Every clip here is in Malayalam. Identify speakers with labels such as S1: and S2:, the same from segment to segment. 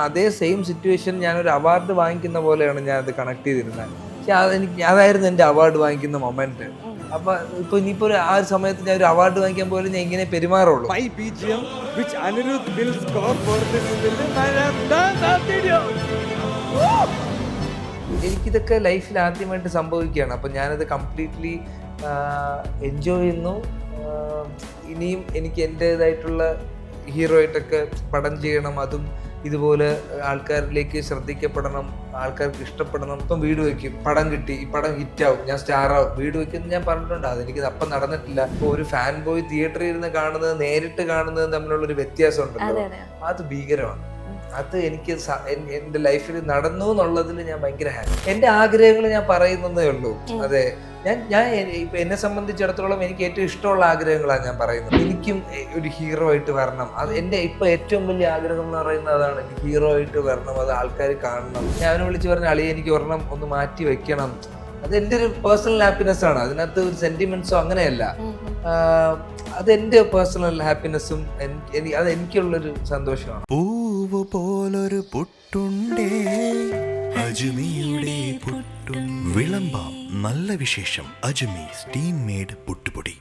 S1: അതേ സെയിം സിറ്റുവേഷൻ ഞാനൊരു അവാർഡ് വാങ്ങിക്കുന്ന പോലെയാണ് ഞാൻ അത് കണക്ട് ചെയ്തിരുന്നത്. പക്ഷെ അതായിരുന്നു എൻ്റെ അവാർഡ് വാങ്ങിക്കുന്ന മൊമെന്റ്. അപ്പൊ ഇപ്പൊ ഇനിയിപ്പോ ആ ഒരു സമയത്ത് ഞാൻ ഒരു അവാർഡ് വാങ്ങിക്കാൻ പോലും ഞാൻ ഇങ്ങനെ പെരുമാറുള്ളൂ.
S2: My BGM, which Anirudh will score for this film, and I'm done that video.
S1: എനിക്കിതൊക്കെ ലൈഫിൽ ആദ്യമായിട്ട് സംഭവിക്കുകയാണ്. അപ്പം ഞാനത് കംപ്ലീറ്റ്ലി എൻജോയ് ചെയ്യുന്നു. ഇനിയും എനിക്ക് എൻ്റേതായിട്ടുള്ള ഹീറോ ആയിട്ടൊക്കെ പടം ചെയ്യണം, അതും ഇതുപോലെ ആൾക്കാരിലേക്ക് ശ്രദ്ധിക്കപ്പെടണം, ആൾക്കാർക്ക് ഇഷ്ടപ്പെടണം. ഇപ്പം വീട് വയ്ക്കും, പടം കിട്ടി, ഈ പടം ഹിറ്റാവും, ഞാൻ സ്റ്റാറാവും, വീട് വയ്ക്കുമെന്ന് ഞാൻ പറഞ്ഞിട്ടുണ്ട്. അതെനിക്ക് അപ്പം നടന്നിട്ടില്ല. ഇപ്പോൾ ഒരു ഫാൻ ബോയ് തിയേറ്ററിൽ ഇരുന്ന് കാണുന്നത് നേരിട്ട് കാണുന്നതും തമ്മിലുള്ളൊരു വ്യത്യാസം ഉണ്ടല്ലോ, അത് ഭീകരമാണ്. അത് എനിക്ക് എൻ്റെ ലൈഫിൽ നടന്നു എന്നുള്ളതിൽ ഞാൻ ഭയങ്കര ഹാപ്പി. എൻ്റെ ആഗ്രഹങ്ങൾ ഞാൻ പറയുന്നതേ ഉള്ളൂ. അതെ, ഞാൻ ഇപ്പൊ എന്നെ സംബന്ധിച്ചിടത്തോളം എനിക്ക് ഏറ്റവും ഇഷ്ടമുള്ള ആഗ്രഹങ്ങളാണ് ഞാൻ പറയുന്നത്. എനിക്കും ഒരു ഹീറോ ആയിട്ട് വരണം. അത് എൻ്റെ ഇപ്പൊ ഏറ്റവും വലിയ ആഗ്രഹം എന്ന് പറയുന്നത് അതാണ്. എനിക്ക് ഹീറോ ആയിട്ട് വരണം, അത് ആൾക്കാർ കാണണം. ഞാൻ അവനെ വിളിച്ച് പറഞ്ഞ അളിയെ എനിക്ക് ഒരെണ്ണം ഒന്ന് മാറ്റി വെക്കണം. അത് എൻ്റെ ഒരു പേഴ്സണൽ ഹാപ്പിനെസ് ആണ്. അതിനകത്ത് ഒരു സെന്റിമെന്റ്സോ അങ്ങനെയല്ല. അത് എൻ്റെ പേഴ്സണൽ ഹാപ്പിനെസ്സും അത് എനിക്കുള്ളൊരു സന്തോഷമാണ്.
S3: പൂവ് പോലൊരു പുട്ടുണ്ടേ അജ്മിയുടെ പുട്ടും വിളമ്പാം നല്ല വിശേഷം. അജ്മി സ്റ്റീം മെയ്ഡ് പുട്ടുപൊടി.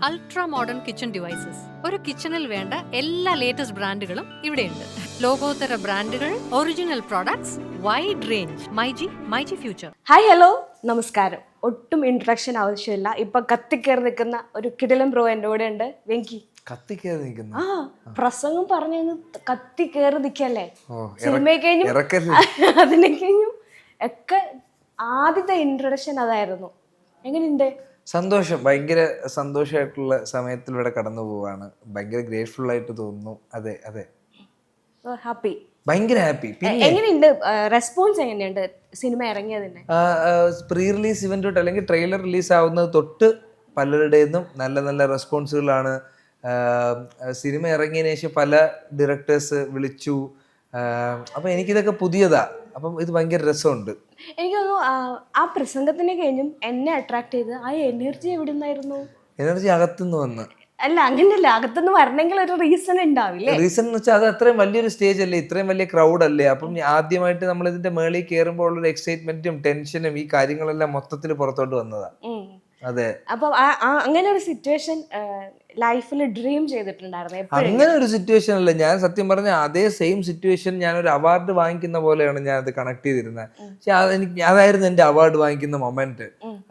S4: Ultra modern kitchen devices. ഒരു കിച്ചണിൽ വേണ്ട എല്ലാ ലേറ്റസ്റ്റ് ബ്രാൻഡുകളും ഇവിടെയുണ്ട്. ലോകോത്തര ബ്രാൻഡുകൾ, original products, wide range. MyG future.
S5: Hi, hello, നമസ്കാരം. ഒട്ടും ഇൻട്രഡക്ഷൻ ആവശ്യമില്ല. ഇപ്പൊ കത്തിക്കേറി നിൽക്കുന്ന ഒരു കിടിലൻ ബ്രോ എൻ്റെ കൂടെ ഉണ്ട്, വെങ്കി.
S1: കത്തിക്കേറി നിൽക്കുന്നു.
S5: പ്രസംഗം പറഞ്ഞു കത്തിക്കേറി നിൽക്കല്ലേ, സിനിമയെ കഴിഞ്ഞും അതിനെ കഴിഞ്ഞും ഒക്കെ ആദ്യത്തെ ഇൻട്രഡക്ഷൻ അതായിരുന്നു. എങ്ങനെയുണ്ട്?
S1: സന്തോഷം, ഭയങ്കര സന്തോഷമായിട്ടുള്ള സമയത്തിലൂടെ കടന്നു പോവാണ്. ഭയങ്കര ഗ്രേറ്റ്ഫുൾ ആയിട്ട് തോന്നുന്നു. അതെ അതെ,
S5: ഹാപ്പി,
S1: ഭയങ്കര ഹാപ്പി.
S5: എങ്ങനെയുണ്ട് റെസ്പോൺസ്? എങ്ങനെയുണ്ട് സിനിമ ഇറങ്ങിയതിന്റെ?
S1: പ്രീ റിലീസ് ഇവന്റ് തൊട്ട് അല്ലെങ്കിൽ ട്രെയിലർ റിലീസ് ആവുന്നത് തൊട്ട് പലരുടേന്നും നല്ല നല്ല റെസ്പോൺസുകളാണ്. സിനിമ ഇറങ്ങിയതിനു ശേഷം പല ഡയറക്ടേഴ്സ് വിളിച്ചു. അപ്പൊ എനിക്കിതൊക്കെ പുതിയതാ. അപ്പം ഇത് ഭയങ്കര രസമുണ്ട്.
S5: എനിക്ക് തോന്നുന്നു ആ പ്രസംഗത്തിനെ കഴിഞ്ഞും എന്നെ അട്രാക്ട് ചെയ്ത് ആ എനർജി എവിടെ നിന്നായിരുന്നു?
S1: എനർജി അകത്തുനിന്ന് വന്ന്.
S5: അല്ല, അങ്ങനെയല്ല, അകത്തുനിന്ന് വരണമെങ്കിൽ ഒരു റീസൺ ഉണ്ടാവില്ലേ?
S1: റീസൺ എന്ന് വെച്ചാൽ അത് അത്രയും വലിയൊരു സ്റ്റേജ് അല്ലേ, ഇത്രയും വലിയ ക്രൗഡ് അല്ലേ. അപ്പം ആദ്യമായിട്ട് നമ്മൾ ഇതിന്റെ മേളിൽ കയറുമ്പോൾ ഉള്ളൊരു എക്സൈറ്റ്മെന്റും ടെൻഷനും ഈ കാര്യങ്ങളെല്ലാം മൊത്തത്തിൽ പുറത്തോട്ട് വന്നതാ. അതെ.
S5: അപ്പൊ അങ്ങനെ ഒരു സിറ്റുവേഷൻ ലൈഫിൽ ഡ്രീം ചെയ്തിട്ടുണ്ടായിരുന്നു?
S1: അങ്ങനെ ഒരു സിറ്റുവേഷൻ അല്ല. ഞാൻ സത്യം പറഞ്ഞ അതേ സെയിം സിറ്റുവേഷൻ ഞാനൊരു അവാർഡ് വാങ്ങിക്കുന്ന പോലെയാണ് ഞാൻ അത് കണക്ട് ചെയ്തിരുന്നത്. പക്ഷെ അതായിരുന്നു എൻ്റെ അവാർഡ് വാങ്ങിക്കുന്ന മൊമെന്റ്.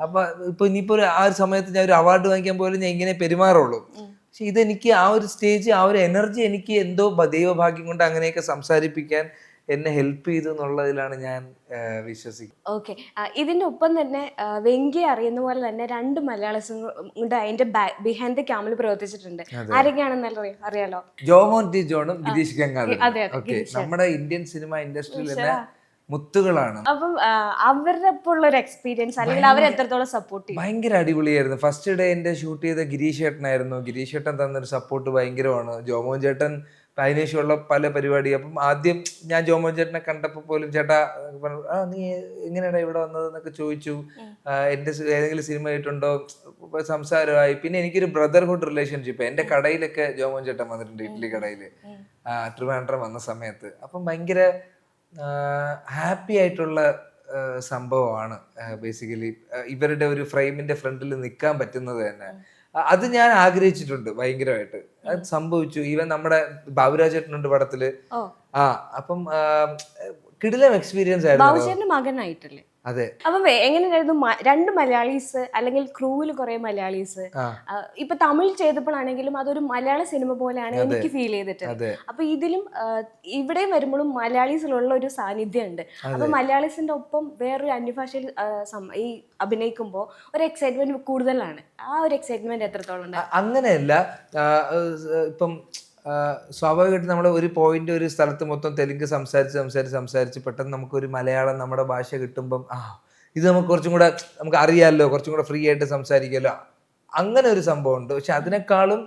S1: അപ്പൊ ഇപ്പൊ ഇനിയിപ്പോ ആ ഒരു സമയത്ത് ഞാൻ ഒരു അവാർഡ് വാങ്ങിക്കാൻ പോലും ഞാൻ ഇങ്ങനെ പെരുമാറുള്ളൂ. പക്ഷെ ഇതെനിക്ക് ആ ഒരു സ്റ്റേജ്, ആ ഒരു എനർജി എനിക്ക് എന്തോ ദൈവഭാഗ്യം കൊണ്ട് അങ്ങനെയൊക്കെ സംസാരിപ്പിക്കാൻ എന്നെ ഹെൽപ്പ് ചെയ്തു എന്നുള്ളതിലാണ് ഞാൻ വിശ്വസിക്കുന്നത്.
S5: ഓക്കെ, ഇതിന്റെ ഒപ്പം തന്നെ വെങ്കി അറിയുന്ന പോലെ തന്നെ 2 മലയാളീസും കൊണ്ട് അതിന്റെ ബിഹൈൻഡ് ദ ക്യാമിൽ പ്രവർത്തിച്ചിട്ടുണ്ട്. ആരൊക്കെയാണെന്നല്ല അറിയാലോ?
S1: ജോമോൻ ടി ജോണും ഗിരീഷ് ഗംഗാധരൻ. നമ്മുടെ ഇന്ത്യൻ സിനിമ ഇൻഡസ്ട്രിയിൽ തന്നെ മുത്തുകളാണ്.
S5: അപ്പം അവരുടെ ഒപ്പം ഉള്ള ഒരു എക്സ്പീരിയൻസ്, അല്ലെങ്കിൽ അവർ എത്രത്തോളം സപ്പോർട്ട് ചെയ്യും?
S1: ഭയങ്കര അടിപൊളിയായിരുന്നു. ഫസ്റ്റ് ഡേ എന്റെ ഷൂട്ട് ചെയ്ത ഗിരീഷ് ചേട്ടനായിരുന്നു. ഗിരീഷ് ചേട്ടൻ തന്നൊരു സപ്പോർട്ട് ഭയങ്കരമാണ്. ജോമോൻ ചേട്ടൻ അതിനുശേഷമുള്ള പല പരിപാടി. അപ്പം ആദ്യം ഞാൻ ജോമോൻ ചേട്ടനെ കണ്ടപ്പോൾ പോലും ചേട്ടാ നീ എങ്ങനെയാടാ ഇവിടെ വന്നതെന്നൊക്കെ ചോദിച്ചു. എൻ്റെ ഏതെങ്കിലും സിനിമ ആയിട്ടുണ്ടോ സംസാരമായി. പിന്നെ എനിക്കൊരു ബ്രദർഹുഡ് റിലേഷൻഷിപ്പ്. എൻ്റെ കടയിലൊക്കെ ജോമോൻ ചേട്ടൻ വന്നിട്ടുണ്ട്, ഇഡ്ഡലി കടയിൽ ട്രിവാൻഡ്രം വന്ന സമയത്ത്. അപ്പം ഭയങ്കര ഹാപ്പി ആയിട്ടുള്ള സംഭവമാണ് ബേസിക്കലി. ഇവരുടെ ഒരു ഫ്രെയിമിന്റെ ഫ്രണ്ടിൽ നിൽക്കാൻ പറ്റുന്നത് തന്നെ അത് ഞാൻ ആഗ്രഹിച്ചിട്ടുണ്ട് ഭയങ്കരമായിട്ട്. അത് സംഭവിച്ചു. ഈവൻ നമ്മുടെ ബാബുരാജേട്ടനുണ്ട് പടത്തില്. അപ്പം കിടിലം എക്സ്പീരിയൻസ് ആയിരുന്നു.
S5: മകനായിട്ടല്ലേ?
S1: അതെ.
S5: അപ്പം എങ്ങനെയായിരുന്നു 2 മലയാളീസ് അല്ലെങ്കിൽ ക്രൂവിൽ കുറെ മലയാളീസ്? ഇപ്പൊ തമിഴ് ചെയ്തപ്പോഴാണെങ്കിലും അതൊരു മലയാള സിനിമ പോലെയാണ് എനിക്ക് ഫീൽ ചെയ്തിട്ടുണ്ട്. അപ്പൊ ഇതിലും ഇവിടെയും വരുമ്പോഴും മലയാളീസിലുള്ള ഒരു സാന്നിധ്യം ഉണ്ട്. അപ്പൊ മലയാളീസിന്റെ ഒപ്പം വേറൊരു അന്യഭാഷയിൽ ഈ അഭിനയിക്കുമ്പോൾ ഒരു എക്സൈറ്റ്മെന്റ് കൂടുതലാണ്. ആ ഒരു എക്സൈറ്റ്മെന്റ് എത്രത്തോളം ഉണ്ട്?
S1: അങ്ങനെയല്ല. ഇപ്പം സ്വാഭാവികമായിട്ട് നമ്മൾ ഒരു പോയിന്റ് ഒരു സ്ഥലത്ത് മൊത്തം തെലുങ്ക് സംസാരിച്ച് പെട്ടെന്ന് നമുക്കൊരു മലയാളം നമ്മുടെ ഭാഷ കിട്ടുമ്പം ഇത് നമുക്ക് കുറച്ചും കൂടെ നമുക്ക് അറിയാമല്ലോ, കുറച്ചും കൂടെ ഫ്രീ ആയിട്ട് സംസാരിക്കാമല്ലോ, അങ്ങനെ ഒരു സംഭവം ഉണ്ട്. പക്ഷെ അതിനേക്കാളും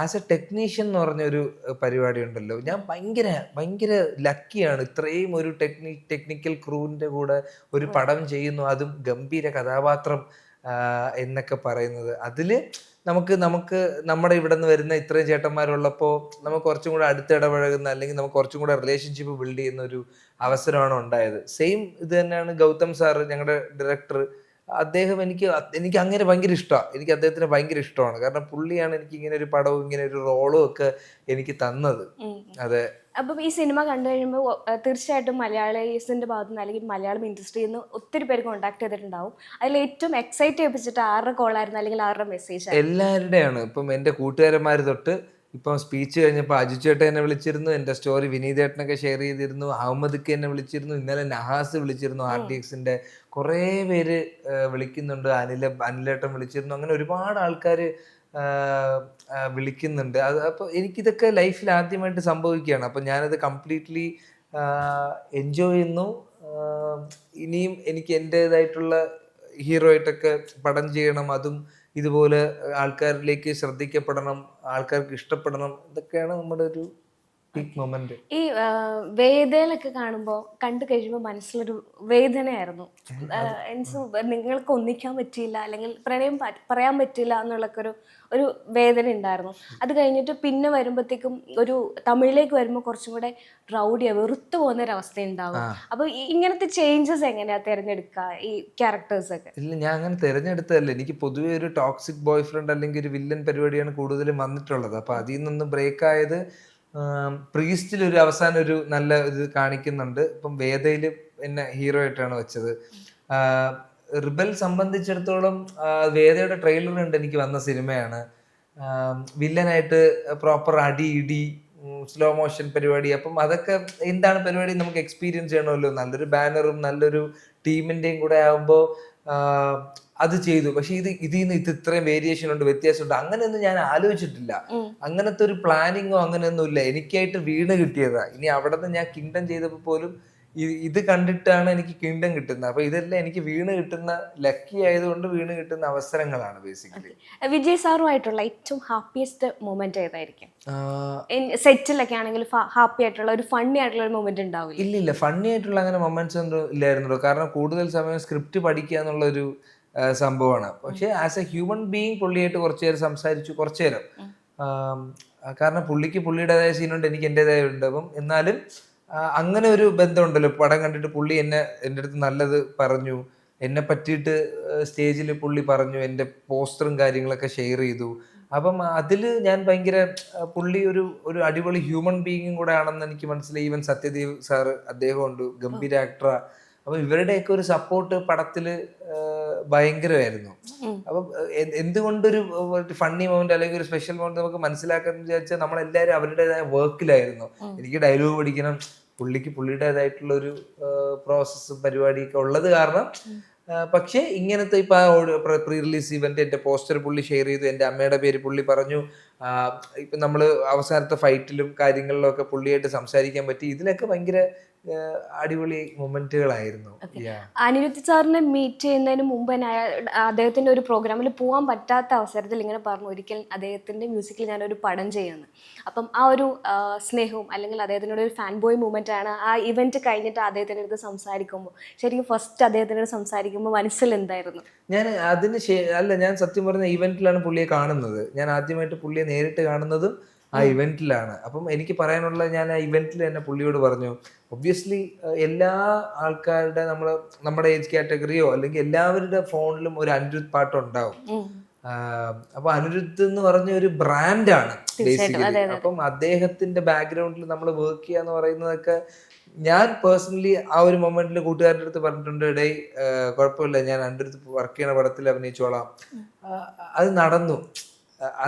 S1: ആസ് എ ടെക്നീഷ്യൻ എന്ന് പറഞ്ഞൊരു പരിപാടി ഉണ്ടല്ലോ, ഞാൻ ഭയങ്കര ലക്കിയാണ്. ഇത്രയും ഒരു ടെക്നിക്കൽ ക്രൂവിൻ്റെ കൂടെ ഒരു പടം ചെയ്യുന്നു, അതും ഗംഭീര കഥാപാത്രം എന്നൊക്കെ പറയുന്നത്. അതിൽ നമുക്ക് നമുക്ക് നമ്മുടെ ഇവിടെ നിന്ന് വരുന്ന ഇത്രയും ചേട്ടന്മാരുള്ളപ്പോൾ നമുക്ക് കുറച്ചും കൂടെ അടുത്തിടപഴകുന്ന, അല്ലെങ്കിൽ നമുക്ക് കുറച്ചും കൂടെ റിലേഷൻഷിപ്പ് ബിൽഡ് ചെയ്യുന്ന ഒരു അവസരമാണ് ഉണ്ടായത്. സെയിം ഇത് തന്നെയാണ് ഗൗതം സാറ്, ഞങ്ങളുടെ ഡയറക്ടർ. അദ്ദേഹം എനിക്ക് അങ്ങനെ ഭയങ്കര ഇഷ്ടമാണ്. എനിക്ക് അദ്ദേഹത്തിന് ഭയങ്കര ഇഷ്ടമാണ്. കാരണം പുള്ളിയാണ് എനിക്ക് ഇങ്ങനെ ഒരു പടവും ഇങ്ങനെ ഒരു റോളും ഒക്കെ എനിക്ക് തന്നത്. അതെ.
S5: അപ്പം ഈ സിനിമ കണ്ടു കഴിയുമ്പോൾ തീർച്ചയായിട്ടും മലയാളീസിന്റെ ഭാഗത്തു നിന്ന് അല്ലെങ്കിൽ മലയാളം ഇൻഡസ്ട്രിയിൽ നിന്ന് ഒത്തിരി പേര് കോൺടാക്ട് ചെയ്തിട്ടുണ്ടാവും. അതിൽ ഏറ്റവും എക്സൈറ്റ് ചെയ്യിപ്പിച്ചിട്ട് ആരുടെ കോളായിരുന്നു അല്ലെങ്കിൽ ആരുടെ മെസ്സേജ്?
S1: എല്ലാവരുടെയാണ്. ഇപ്പം എൻ്റെ കൂട്ടുകാരന്മാർ തൊട്ട് ഇപ്പം സ്പീച്ച് കഴിഞ്ഞപ്പോൾ അജു ചേട്ടൻ എന്നെ വിളിച്ചിരുന്നു, എൻ്റെ സ്റ്റോറി വിനീതേട്ടനൊക്കെ ഷെയർ ചെയ്തിരുന്നു, അഹമ്മദ്ക്ക് എന്നെ വിളിച്ചിരുന്നു, ഇന്നലെ നഹാസ് വിളിച്ചിരുന്നു, RDXന്റെ കുറേ പേര് വിളിക്കുന്നുണ്ട്, അനിലേട്ടൻ വിളിച്ചിരുന്നു. അങ്ങനെ ഒരുപാട് ആൾക്കാർ വിളിക്കുന്നുണ്ട്. അപ്പോൾ എനിക്കിതൊക്കെ ലൈഫിൽ ആദ്യമായിട്ട് സംഭവിക്കുകയാണ്. അപ്പം ഞാനത് കംപ്ലീറ്റ്ലി എൻജോയ് ചെയ്യുന്നു. ഇനിയും എനിക്ക് എൻ്റേതായിട്ടുള്ള ഹീറോ ആയിട്ടൊക്കെ പടം ചെയ്യണം, അതും ഇതുപോലെ ആൾക്കാരിലേക്ക് ശ്രദ്ധിക്കപ്പെടണം, ആൾക്കാർക്ക് ഇഷ്ടപ്പെടണം. ഇതൊക്കെയാണ് നമ്മുടെ ഒരു പീക്ക് മൊമെന്റ്.
S5: ഈ വേദനയൊക്കെ കാണുമ്പോൾ കണ്ടു കഴിയുമ്പോൾ മനസ്സിലൊരു വേദനയായിരുന്നു. നിങ്ങൾക്ക് ഒന്നിക്കാൻ പറ്റിയില്ല അല്ലെങ്കിൽ പ്രണയം പറയാൻ പറ്റില്ല എന്നുള്ളൊക്കെ ഒരു വേദന ഉണ്ടായിരുന്നു. അത് കഴിഞ്ഞിട്ട് പിന്നെ വരുമ്പോഴത്തേക്കും ഒരു തമിഴിലേക്ക് വരുമ്പോൾ കുറച്ചും കൂടെ റൗഡിയാ, വെറുത്തു പോകുന്ന ഒരു അവസ്ഥ ഉണ്ടാവും. അപ്പൊ ഇങ്ങനത്തെ ചേഞ്ചസ് എങ്ങനെയാ തിരഞ്ഞെടുക്കുക ഈ ക്യാരക്ടേഴ്സൊക്കെ?
S1: ഇല്ല, ഞാൻ അങ്ങനെ തിരഞ്ഞെടുത്തതല്ല. എനിക്ക് പൊതുവെ ഒരു ടോക്സിക് ബോയ് ഫ്രണ്ട് അല്ലെങ്കിൽ ഒരു വില്ലൻ പരിപാടിയാണ് കൂടുതലും വന്നിട്ടുള്ളത്. അപ്പൊ അതിൽ നിന്ന് ബ്രേക്ക് ആയത് പ്രീസ്റ്റിൽ ഒരു അവസാനം ഒരു നല്ല ഇത് കാണിക്കുന്നുണ്ട്. ഇപ്പം വേദയിൽ എന്നെ ഹീറോ ആയിട്ടാണ് വെച്ചത്. റിബൽ സംബന്ധിച്ചിടത്തോളം വേദയുടെ ട്രെയിലർ കണ്ട് എനിക്ക് വന്ന സിനിമയാണ്. വില്ലനായിട്ട് പ്രോപ്പർ അടി ഇടി സ്ലോ മോഷൻ പരിപാടി. അപ്പം അതൊക്കെ എന്താണ് പരിപാടി നമുക്ക് എക്സ്പീരിയൻസ് ചെയ്യണമല്ലോ. നല്ലൊരു ബാനറും നല്ലൊരു ടീമിന്റെയും കൂടെ ആകുമ്പോൾ അത് ചെയ്തു. പക്ഷെ ഇതിൽ നിന്ന് ഇത്രയും വേരിയേഷൻ ഉണ്ട്, വ്യത്യാസമുണ്ട്, അങ്ങനെയൊന്നും ഞാൻ ആലോചിച്ചിട്ടില്ല. അങ്ങനത്തെ ഒരു പ്ലാനിങ്ങോ അങ്ങനെയൊന്നും ഇല്ല. എനിക്കായിട്ട് വീണ് കിട്ടിയതാ. ഇനി അവിടെ നിന്ന് ഞാൻ കിങ്ഡം ചെയ്തപ്പോൾ പോലും ഇത് കണ്ടിട്ടാണ് എനിക്ക് കിങ്ഡം കിട്ടുന്നത്. അപ്പൊ ഇതെല്ലാം എനിക്ക് വീണ് കിട്ടുന്ന, ലക്കി ആയതുകൊണ്ട് വീണ് കിട്ടുന്ന അവസരങ്ങളാണ് ബേസിക്കലി.
S5: വിജയ് സാറുമായിട്ടുള്ള ഏറ്റവും ഹാപ്പിയസ്റ്റ് മൊമെന്റ് ഏതായിരിക്കും? സെറ്റിലൊക്കെ ആണെങ്കിൽ ഹാപ്പി ആയിട്ടുള്ള ഒരു ഫണ്ണി ആയിട്ടുള്ള ഒരു മൊമെന്റ് ഉണ്ടാവില്ല?
S1: ഇല്ല, ഫണ്ണി ആയിട്ടുള്ള അങ്ങനെ മൊമെന്റ്സ് ഒന്നും ഇല്ലായിരുന്നല്ലോ. കാരണം കൂടുതൽ സമയം സ്ക്രിപ്റ്റ് പഠിക്കുക എന്നുള്ളൊരു സംഭവമാണ്. പക്ഷെ ആസ് എ ഹ്യൂമൻ ബീയിങ് പുള്ളിയായിട്ട് കുറച്ചു നേരം സംസാരിച്ചു, കുറച്ചു നേരം. കാരണം പുള്ളിക്ക് പുള്ളിയുടേതായ സീനുണ്ട്, എനിക്ക് എൻ്റെതായ ഉണ്ട്. അപ്പം എന്നാലും അങ്ങനെ ഒരു ബന്ധമുണ്ടല്ലോ. പടം കണ്ടിട്ട് പുള്ളി എൻ്റെ അടുത്ത് നല്ലത് പറഞ്ഞു, എന്നെ പറ്റിയിട്ട് സ്റ്റേജിൽ പുള്ളി പറഞ്ഞു, എൻ്റെ പോസ്റ്ററും കാര്യങ്ങളൊക്കെ ഷെയർ ചെയ്തു. അപ്പം അതിൽ ഞാൻ ഭയങ്കര പുള്ളി ഒരു അടിപൊളി ഹ്യൂമൻ ബീയിങ്ങും കൂടെ ആണെന്ന് എനിക്ക് മനസ്സിലായി. ഈവൻ സത്യദേവ് സാറ്, അദ്ദേഹം ഉണ്ട്, ഗംഭീര ആക്ടറാ. അപ്പൊ ഇവരുടെയൊക്കെ ഒരു സപ്പോർട്ട് പടത്തില് ഭയങ്കരമായിരുന്നു. അപ്പം എന്തുകൊണ്ടൊരു ഫണ്ണി മൊമെന്റ് അല്ലെങ്കിൽ ഒരു സ്പെഷ്യൽ മൊമെന്റ് നമുക്ക് മനസ്സിലാക്കാന്ന് വിചാരിച്ചാൽ നമ്മളെല്ലാവരും അവരുടേതായ വർക്കിലായിരുന്നു. എനിക്ക് ഡയലോഗ് പഠിക്കണം, പുള്ളിക്ക് പുള്ളിയുടേതായിട്ടുള്ള ഒരു പ്രോസസ്സും പരിപാടിയൊക്കെ ഉള്ളത് കാരണം. പക്ഷേ ഇങ്ങനത്തെ ഇപ്പൊ പ്രീ റിലീസ് ഇവന്റ് എന്റെ പോസ്റ്റർ പുള്ളി ഷെയർ ചെയ്തു, എന്റെ അമ്മയുടെ പേര് പുള്ളി പറഞ്ഞു. ഇപ്പൊ നമ്മള് അവസാനത്തെ ഫൈറ്റിലും കാര്യങ്ങളിലും ഒക്കെ പുള്ളിയായിട്ട് സംസാരിക്കാൻ പറ്റി. ഇതിലൊക്കെ ഭയങ്കര അടിപൊളി മൊമെന്റുകളായിരുന്നു.
S5: അനിരുദ്ധ് സാറിനെ മീറ്റ് ചെയ്യുന്നതിന് മുമ്പ് തന്നെ അദ്ദേഹത്തിന്റെ ഒരു പ്രോഗ്രാമിൽ പോകാൻ പറ്റാത്ത അവസരത്തിൽ ഇങ്ങനെ പറഞ്ഞു, ഒരിക്കൽ അദ്ദേഹത്തിന്റെ മ്യൂസിക്കിൽ ഞാനൊരു പടം ചെയ്യുന്നു. അപ്പം ആ ഒരു സ്നേഹവും അല്ലെങ്കിൽ അദ്ദേഹത്തിനോട് ഒരു ഫാൻ ബോയ് മൂവ്മെന്റ് ആണ്. ആ ഇവന്റ് കഴിഞ്ഞിട്ട് അദ്ദേഹത്തിന്റെ അടുത്ത് സംസാരിക്കുമ്പോൾ, ശരിക്കും ഫസ്റ്റ് അദ്ദേഹത്തിനോട് സംസാരിക്കുമ്പോൾ മനസ്സിൽ എന്തായിരുന്നു?
S1: ഞാൻ ഞാൻ സത്യം പറഞ്ഞ ഇവന്റിലാണ് പുള്ളിയെ കാണുന്നത്. ഞാൻ ആദ്യമായിട്ട് പുള്ളിയെ നേരിട്ട് കാണുന്നതും ആ ഇവന്റിലാണ്. അപ്പം എനിക്ക് പറയാനുള്ള, ഞാൻ ആ ഇവന്റിൽ തന്നെ പുള്ളിയോട് പറഞ്ഞു, ഒബ്വിയസ്ലി എല്ലാ ആൾക്കാരുടെ നമ്മുടെ ഏജ് കാറ്റഗറിയോ അല്ലെങ്കിൽ എല്ലാവരുടെ ഫോണിലും ഒരു അനിരുദ്ധ് പാട്ട് ഉണ്ടാവും. അപ്പൊ അനിരുദ്ധ് എന്ന് പറഞ്ഞ ഒരു ബ്രാൻഡാണ് ബേസിക്കലി. അപ്പം അദ്ദേഹത്തിന്റെ ബാക്ക്ഗ്രൗണ്ടിൽ നമ്മൾ വർക്ക് ചെയ്യാന്ന് പറയുന്നതൊക്കെ ഞാൻ പേഴ്സണലി ആ ഒരു മൊമെന്റിൽ കൂട്ടുകാരുടെ അടുത്ത് പറഞ്ഞിട്ടുണ്ട്, ഇടയിൽ കുഴപ്പമില്ല, ഞാൻ അനിരുദ്ധ് വർക്ക് ചെയ്യണ പടത്തിൽ അഭിനയിച്ചോളാം. അത് നടന്നു.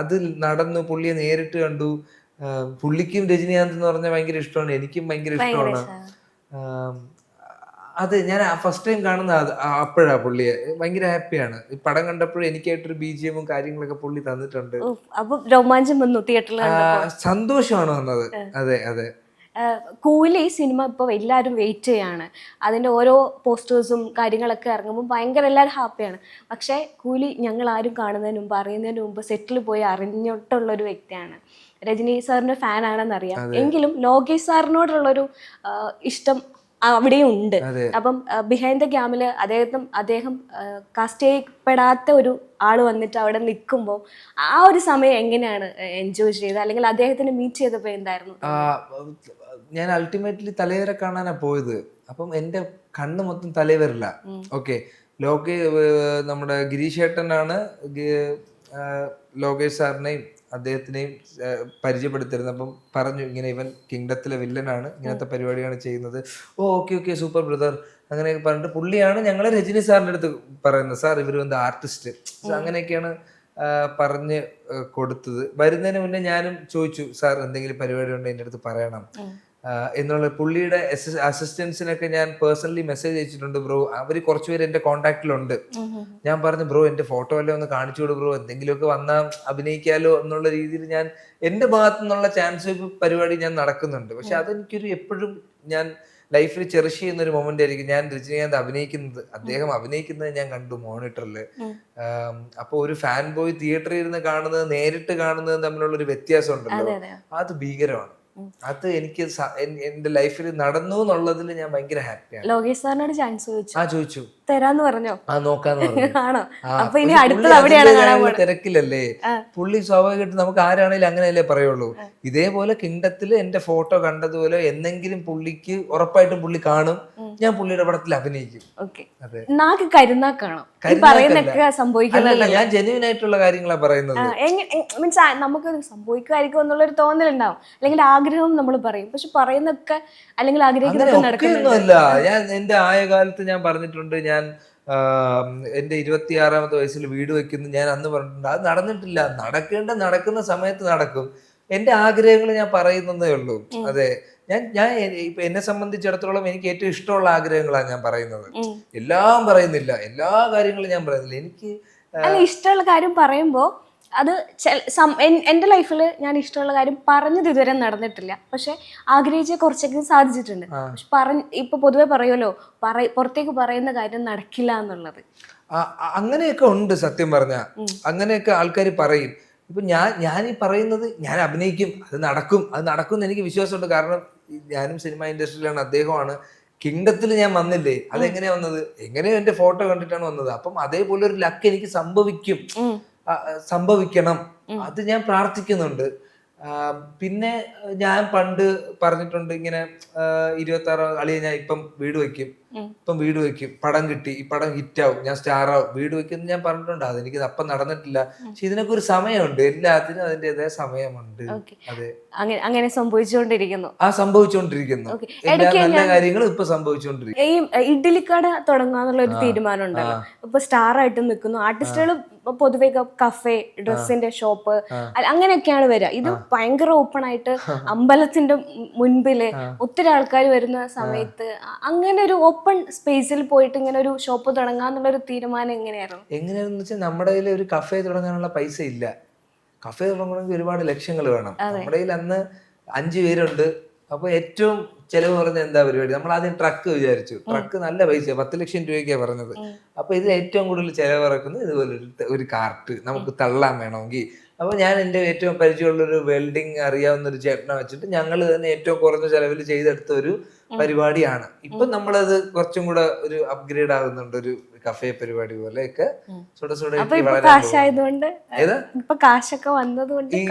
S1: പുള്ളിയെ നേരിട്ട് കണ്ടു. പുള്ളിക്കും രജനീകാന്ത് എന്ന് പറഞ്ഞാൽ ഭയങ്കര ഇഷ്ടമാണ്, എനിക്കും ഭയങ്കര ഇഷ്ടമാണ്. അത് ഞാൻ ഫസ്റ്റ് ടൈം കാണുന്ന അപ്പോഴാ പുള്ളിയെ. ഭയങ്കര ഹാപ്പിയാണ്. ഈ പടം കണ്ടപ്പോഴും എനിക്കായിട്ടൊരു BGM കാര്യങ്ങളൊക്കെ പുള്ളി തന്നിട്ടുണ്ട്.
S5: രോമാഞ്ചം വന്നു തിയേറ്ററിൽ,
S1: സന്തോഷമാണ് വന്നത്. അതെ അതെ.
S5: കൂലി സിനിമ ഇപ്പോൾ എല്ലാവരും വെയിറ്റ് ചെയ്യാണ്. അതിൻ്റെ ഓരോ പോസ്റ്റേഴ്സും കാര്യങ്ങളൊക്കെ ഇറങ്ങുമ്പോൾ ഭയങ്കര എല്ലാവരും ഹാപ്പിയാണ്. പക്ഷേ കൂലി ഞങ്ങൾ ആരും കാണുന്നതിന് മുമ്പ്, അറിയുന്നതിന് മുമ്പ് സെറ്റിൽ പോയി അറിഞ്ഞിട്ടുള്ളൊരു വ്യക്തിയാണ്. രജനി സാറിൻ്റെ ഫാനാണെന്നറിയാം. എങ്കിലും ലോകേഷ് സാറിനോടുള്ളൊരു ഇഷ്ടം അവിടെയും ഉണ്ട്. അപ്പം ബിഹൈൻഡ് ദ ക്യാമില് അദ്ദേഹം കാസ്റ്റ് ചെയ്യപ്പെടാത്ത ഒരു ആള് വന്നിട്ട് അവിടെ നിൽക്കുമ്പോൾ ആ ഒരു സമയം എങ്ങനെയാണ് എൻജോയ് ചെയ്തത്, അല്ലെങ്കിൽ അദ്ദേഹത്തിന് മീറ്റ് ചെയ്തപ്പോൾ എന്തായിരുന്നു?
S1: ഞാൻ അൾട്ടിമേറ്റ്ലി തലവരെ കാണാനാ പോയത്. അപ്പം എന്റെ കണ്ണ് മൊത്തം തലവരില്ല. ഓക്കെ, നമ്മുടെ ഗിരീഷ് ഏട്ടനാണ് ലോകേഷ് സാറിനെയും അദ്ദേഹത്തിനെയും പരിചയപ്പെടുത്തിരുന്നത്. അപ്പം പറഞ്ഞു ഇങ്ങനെ ഇവൻ കിങ്ഡത്തിലെ വില്ലനാണ്, ഇങ്ങനത്തെ പരിപാടിയാണ് ചെയ്യുന്നത്. ഓ ഓക്കെ ഓക്കെ സൂപ്പർ ബ്രദർ അങ്ങനെയൊക്കെ പറഞ്ഞിട്ട് പുള്ളിയാണ് ഞങ്ങളെ രജനി സാറിൻ്റെ അടുത്ത് പറയുന്നത്, സാർ ഇവർ വന്ന് ആർട്ടിസ്റ്റ് അങ്ങനെയൊക്കെയാണ് പറഞ്ഞ് കൊടുത്തത്. വരുന്നതിന് മുന്നേ ഞാനും ചോദിച്ചു, സാർ എന്തെങ്കിലും പരിപാടി ഉണ്ടെങ്കിൽ എൻ്റെ അടുത്ത് പറയണം എന്നുള്ള. പുള്ളിയുടെ അസിസ്റ്റൻസിനൊക്കെ ഞാൻ പേഴ്സണലി മെസ്സേജ് അയച്ചിട്ടുണ്ട്. ബ്രോ അവർ കുറച്ചുപേര് എൻ്റെ കോൺടാക്റ്റിലുണ്ട്. ഞാൻ പറഞ്ഞു ബ്രോ എൻ്റെ ഫോട്ടോ എല്ലാം ഒന്ന് കാണിച്ചു കൊടു ബ്രോ, എന്തെങ്കിലുമൊക്കെ വന്നാൽ അഭിനയിക്കാലോ എന്നുള്ള രീതിയിൽ ഞാൻ എൻ്റെ ഭാഗത്തു നിന്നുള്ള ചാൻസ് പരിപാടി ഞാൻ നടക്കുന്നുണ്ട്. പക്ഷെ അതെനിക്കൊരു എപ്പോഴും ഞാൻ ലൈഫിൽ ചെറിഷ് ചെയ്യുന്ന ഒരു മൊമെന്റ് ആയിരിക്കും. ഞാൻ രജനീകാന്ത് അഭിനയിക്കുന്നത്, അദ്ദേഹം അഭിനയിക്കുന്നത് ഞാൻ കണ്ടു മോണിറ്ററില്. അപ്പൊ ഒരു ഫാൻ ബോയ് തിയേറ്ററിൽ ഇരുന്ന് കാണുന്നത് നേരിട്ട് കാണുന്നതും തമ്മിലുള്ള ഒരു വ്യത്യാസം ഉണ്ടല്ലോ, അത് ഭീകരമാണ്. അത് എനിക്ക് എന്റെ ലൈഫിൽ നടന്നു എന്നുള്ളതിൽ ഞാൻ ഭയങ്കര ഹാപ്പിയാണ്.
S5: ലോകേഷ് സാറിനോട് ചാൻസ്
S1: ചോദിച്ചു
S5: തരാന്ന് പറഞ്ഞോ?
S1: നോക്കാന്ന് പറഞ്ഞു.
S5: ആണോ? അപ്പൊ ഇനി അടുത്തത് അവിടെയാണ്
S1: തിരക്കിലല്ലേ പുള്ളി. സ്വാഭാവികമായിട്ട് നമുക്ക് ആരാണെങ്കിലും അങ്ങനെയല്ലേ പറയുള്ളൂ. ഇതേപോലെ കിങ്ഡത്തിൽ എന്റെ ഫോട്ടോ കണ്ടതുപോലെ എന്തെങ്കിലും പുള്ളിക്ക് ഉറപ്പായിട്ടും പുള്ളി കാണും, ഞാൻ പുള്ളിയുടെ പടത്തിൽ അഭിനയിക്കും.
S5: നാക്ക് കരുനാക്കാണോ പറയുന്നൊക്കെ സംഭവിക്കുന്നത്?
S1: ഞാൻ ജെന്യുവൻ ആയിട്ടുള്ള കാര്യങ്ങളാണ് പറയുന്നത്.
S5: മീൻസ് നമുക്ക് സംഭവിക്കുമായിരിക്കും എന്നുള്ളൊരു തോന്നലുണ്ടാവും, അല്ലെങ്കിൽ ആഗ്രഹം നമ്മൾ പറയും, പക്ഷെ പറയുന്നൊക്കെ അല്ലെങ്കിൽ ആഗ്രഹിക്കുന്നൊക്കെ
S1: നടക്കുന്നില്ല. ഞാൻ എന്റെ ആയ കാലത്ത് ഞാൻ പറഞ്ഞിട്ടുണ്ട്, ഞാൻ എന്റെ 26ാമത്തെ വയസ്സിൽ വീട് വെക്കുന്നു ഞാൻ അന്ന് പറഞ്ഞിട്ടുണ്ട്. അത് നടന്നിട്ടില്ല. നടക്കുന്ന സമയത്ത് നടക്കും. എന്റെ ആഗ്രഹങ്ങൾ ഞാൻ പറയുന്നതേ ഉള്ളൂ. അതെ, ഞാൻ ഇപ്പൊ എന്നെ സംബന്ധിച്ചിടത്തോളം എനിക്ക് ഏറ്റവും ഇഷ്ടമുള്ള ആഗ്രഹങ്ങളാണ് ഞാൻ പറയുന്നത്. എല്ലാം പറയുന്നില്ല, എല്ലാ കാര്യങ്ങളും ഞാൻ പറയുന്നില്ല. എനിക്ക്
S5: ഇഷ്ടമുള്ള കാര്യം പറയുമ്പോ അത് എൻ്റെ ലൈഫിൽ ഞാൻ ഇഷ്ടമുള്ള കാര്യം പറഞ്ഞത് ഇതുവരെ നടന്നിട്ടില്ല, പക്ഷെ ആഗ്രഹിച്ച കുറച്ചൊക്കെ സാധിച്ചിട്ടുണ്ട്. പക്ഷെ ഇപ്പൊ പൊതുവെ പറയുമല്ലോ, പുറത്തേക്ക് പറയുന്ന കാര്യം നടക്കില്ല എന്നുള്ളത്.
S1: അങ്ങനെയൊക്കെ ഉണ്ട് സത്യം പറഞ്ഞ. അങ്ങനെയൊക്കെ ആൾക്കാർ പറയും. ഇപ്പൊ ഞാൻ ഈ പറയുന്നത് ഞാൻ അഭിനയിക്കും, അത് നടക്കും എന്ന് എനിക്ക് വിശ്വാസമുണ്ട്. കാരണം ഞാനും സിനിമ ഇൻഡസ്ട്രിയിലാണ്, അദ്ദേഹമാണ്. കിങ്ഡത്തിൽ ഞാൻ വന്നില്ലേ, അതെങ്ങനെയാ വന്നത്? എങ്ങനെയോ എന്റെ ഫോട്ടോ കണ്ടിട്ടാണ് വന്നത്. അപ്പം അതേപോലെ ഒരു ലക്ക് എനിക്ക് സംഭവിക്കണം, അത് ഞാൻ പ്രാർത്ഥിക്കുന്നുണ്ട്. പിന്നെ ഞാൻ പണ്ട് പറഞ്ഞിട്ടുണ്ട് ഇങ്ങനെ 26 അളിയെ ഞാൻ ഇപ്പം വീട് വെക്കും, പടം കിട്ടി, ഈ പടം ഹിറ്റാവും, ഞാൻ സ്റ്റാറാവും, വീട് വെക്കും ഞാൻ പറഞ്ഞിട്ടുണ്ട്. അതെനിക്ക് അപ്പം നടന്നിട്ടില്ല. പക്ഷെ ഇതിനൊക്കെ ഒരു സമയമുണ്ട്, എല്ലാത്തിനും അതിൻ്റെതായ സമയമുണ്ട്. അതെ, അങ്ങനെ സംഭവിച്ചുകൊണ്ടിരിക്കുന്നു. എല്ലാ നല്ല കാര്യങ്ങളും ഇപ്പൊ സംഭവിച്ചുകൊണ്ടിരിക്കുന്നു.
S5: ഈ ഇഡ്ഡലിക്കട തുടങ്ങാന്നുള്ള ഒരു തീരുമാനം ഉണ്ടല്ലോ, ഇപ്പൊ സ്റ്റാർ ആയിട്ട് നിൽക്കുന്നു. ആർട്ടിസ്റ്റുകൾ പൊതുവെ കഫേ, ഡ്രസ്സിന്റെ ഷോപ്പ് അങ്ങനെയൊക്കെയാണ് വരിക. ഇത് ഭയങ്കര ഓപ്പൺ ആയിട്ട് അമ്പലത്തിന്റെ മുൻപില് ഒത്തിരി ആൾക്കാർ വരുന്ന സമയത്ത് അങ്ങനെ ഒരു ഓപ്പൺ സ്പേസിൽ പോയിട്ട് ഇങ്ങനെ ഒരു ഷോപ്പ് തുടങ്ങാന്നുള്ള ഒരു തീരുമാനം
S1: എങ്ങനെയാണെന്ന് വെച്ചാൽ, നമ്മുടെ കയ്യിൽ ഒരു കഫേ തുടങ്ങാനുള്ള പൈസ ഇല്ല. കഫേ തുടങ്ങണമെങ്കിൽ ഒരുപാട് ലക്ഷങ്ങൾ വേണം. നമ്മുടെ കയ്യിൽ അന്ന് 5 പേരുണ്ട്. അപ്പൊ ഏറ്റവും ചെലവ് പറഞ്ഞ എന്താ പരിപാടി? നമ്മൾ ആദ്യം ട്രക്ക് വിചാരിച്ചു. ട്രക്ക് നല്ല പൈസ, 10 ലക്ഷം രൂപയ്ക്കാണ് പറഞ്ഞത്. അപ്പൊ ഇത് ഏറ്റവും കൂടുതൽ ചെലവിറക്കുന്നത് ഇതുപോലെ ഒരു കാർട്ട് നമുക്ക് തള്ളാൻ വേണമെങ്കിൽ. അപ്പൊ ഞാൻ എൻ്റെ ഏറ്റവും പരിചയമുള്ളൊരു വെൽഡിങ് അറിയാവുന്ന ഒരു ചേട്ടനെ വെച്ചിട്ട് ഞങ്ങൾ തന്നെ ഏറ്റവും കുറഞ്ഞ ചെലവിൽ ചെയ്തെടുത്ത ഒരു പരിപാടിയാണ്. ഇപ്പൊ നമ്മളത് കുറച്ചും കൂടെ ഒരു അപ്ഗ്രേഡ് ആകുന്നുണ്ട്, ഒരു കഫേ പരിപാടി പോലെയൊക്കെ.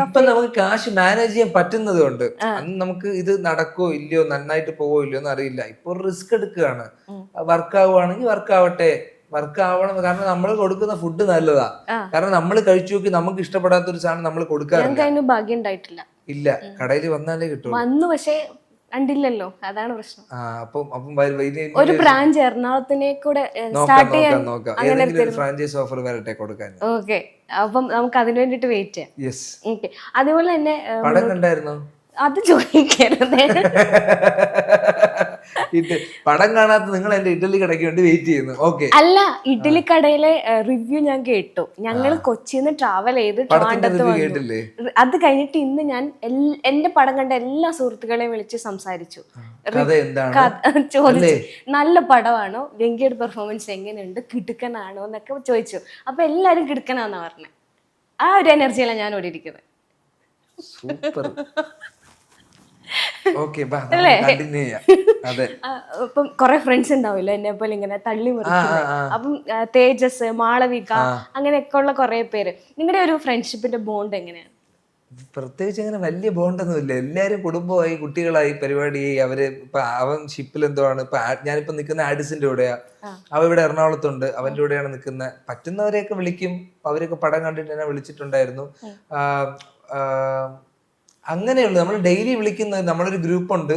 S1: ഇപ്പൊ നമുക്ക് കാശ് മാനേജ് ചെയ്യാൻ പറ്റുന്നത് കൊണ്ട് അന്ന് നമുക്ക് ഇത് നടക്കോ ഇല്ലയോ, നന്നായിട്ട് പോവോ ഇല്ലയോ എന്ന് അറിയില്ല. ഇപ്പൊ റിസ്ക് എടുക്കുകയാണ്. വർക്ക് ആവുകയാണെങ്കിൽ വർക്ക് ആവട്ടെ, വർക്ക് ആവണം. കാരണം നമ്മൾ കൊടുക്കുന്ന ഫുഡ് നല്ലതാ. കാരണം നമ്മൾ കഴിച്ചു നോക്കി നമുക്ക് ഇഷ്ടപ്പെടാത്ത ഒരു സാധനം നമ്മൾ കൊടുക്കാറില്ല.
S5: ഭാഗ്യം ഉണ്ടായിട്ടില്ല.
S1: ഇല്ല, കടയിൽ വന്നാലേ കിട്ടും.
S5: വന്നു, പക്ഷേ കണ്ടില്ലല്ലോ, അതാണ് പ്രശ്നം.
S1: ഒരു
S5: ബ്രാഞ്ച് എറണാകുളത്തിനെ കൂടെ
S1: ഫ്രാഞ്ചൈസ് ഓഫർ വരട്ടെ കൊടുക്കാൻ.
S5: ഓക്കെ, അപ്പം നമുക്ക് അതിനു വേണ്ടിട്ട് വെയിറ്റ് ചെയ്യാം. അതുപോലെ തന്നെ
S1: പടം കണ്ടായിരുന്നോ?
S5: അത് ചോദിക്കരുത്.
S1: പടം കാണാത്ത നിങ്ങൾ എന്റെ ഇഡ്ഡലി കടയ്ക്ക് വേണ്ടി വെയിറ്റ് ചെയ്യുന്നു. ഓക്കെ,
S5: അല്ല, ഇഡ്ഡലി കടയിലെ റിവ്യൂ ഞാൻ കേട്ടു. ഞങ്ങൾ കൊച്ചിന്ന് ട്രാവൽ ചെയ്ത് അത് കഴിഞ്ഞിട്ട് ഇന്ന് ഞാൻ എന്റെ പടം കണ്ട എല്ലാ സുഹൃത്തുക്കളെയും വിളിച്ച് സംസാരിച്ചു, ചോദിച്ചു നല്ല പടമാണോ, വെങ്കിയുടെ പെർഫോമൻസ് എങ്ങനെയുണ്ട്, കിടുക്കനാണോ എന്നൊക്കെ ചോദിച്ചു. അപ്പൊ എല്ലാരും കിടുക്കനാന്നാ പറഞ്ഞത്. ആ ഒരു എനർജിയിലാണ് ഞാൻ ഓടി ഇരിക്കുന്നത്.
S1: സൂപ്പർ. ഓക്കെ കണ്ടിന്യൂ ചെയ്യാം. അതെ,
S5: ഇപ്പം കുറെ ഫ്രണ്ട്സ് ഉണ്ടാവില്ലോ എന്നെ പോലെ ഇങ്ങനെ തള്ളി മറിക്കുന്നത്. അപ്പം തേജസ്, മാളവിക, അങ്ങനെയൊക്കെ ഉള്ള കുറെ പേര്. നിങ്ങളുടെ ഒരു ഫ്രണ്ട്ഷിപ്പിന്റെ ബോണ്ട് എങ്ങനെയാണ്?
S1: പ്രത്യേകിച്ച് അങ്ങനെ വലിയ ബോണ്ടൊന്നും ഇല്ല. എല്ലാരും കുടുംബമായി, കുട്ടികളായി, പരിപാടിയായി. അവര് ഇപ്പൊ അവൻ ഷിപ്പിൽ എന്തോ ആണ്. ഇപ്പൊ ഞാനിപ്പോ നിൽക്കുന്ന ആഡിസിന്റെ കൂടെയാ, അവ ഇവിടെ എറണാകുളത്തുണ്ട്, അവന്റെ കൂടെയാണ് നിൽക്കുന്നത്. പറ്റുന്നവരെയൊക്കെ വിളിക്കും. അവരൊക്കെ പടം കണ്ടിട്ട് എന്നെ വിളിച്ചിട്ടുണ്ടായിരുന്നു. അങ്ങനെയുള്ളു. നമ്മൾ ഡെയിലി വിളിക്കുന്നത്, നമ്മളൊരു ഗ്രൂപ്പ് ഉണ്ട്,